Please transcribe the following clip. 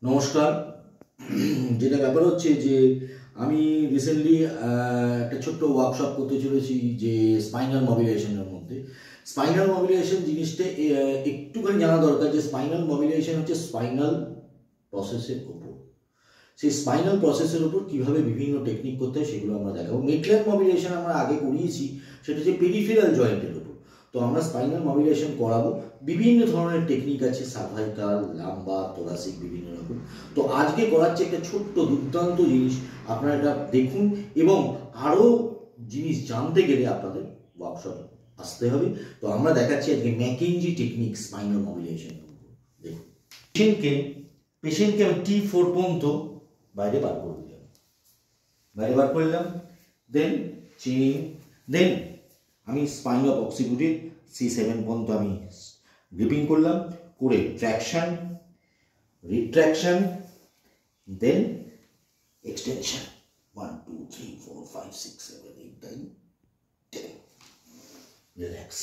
নমস্কার। যেটা ব্যাপার হচ্ছে যে আমি রিসেন্টলি একটা ছোট্ট ওয়ার্কশপ করতে চলেছি যে স্পাইনাল মবিলাইজেশনের মধ্যে। স্পাইনাল মবিলাইজেশন জিনিসটা একটুখানি জানা দরকার যে স্পাইনাল মবিলাইজেশন হচ্ছে স্পাইনাল প্রসেসের উপর, সেই স্পাইনাল প্রসেসের উপর কীভাবে বিভিন্ন টেকনিক করতে হয় সেগুলো আমরা দেখাবো। মিডলাইন মবিলাইজেশন আমরা আগে করিয়েছি, সেটা হচ্ছে পেরিফেরাল জয়েন্টের উপর। তো আমরা স্পাইনাল মবিলাইজেশন করাবো, বিভিন্ন ধরনের টেকনিক আছে, সার্ভাইকাল, লাম্বার, থোরাসিক, বিভিন্ন রকম। তো আজকে করাচ্ছি একটা ছোট্ট দুর্দান্ত জিনিস, আপনারা এটা দেখুন এবং আরও জিনিস জানতে গেলে আপনাদের ওয়ার্কশপ আসতে হবে। তো আমরা দেখাচ্ছি আজকে ম্যাকেঞ্জি টেকনিক স্পাইনাল মবিলাইজেশন। দেখুন, পেশেন্টকে আমি T4 পর্যন্ত বাইরে বার করে দিলাম, দেন চেনিং, দেন আমি স্পাইন অফ অক্সিকুটিভ C7 পর্যন্ত আমি গ্রিপিং করলাম, করে traction, retraction, then extension 1 2 3 4 5 6 7 8 9 10, relax.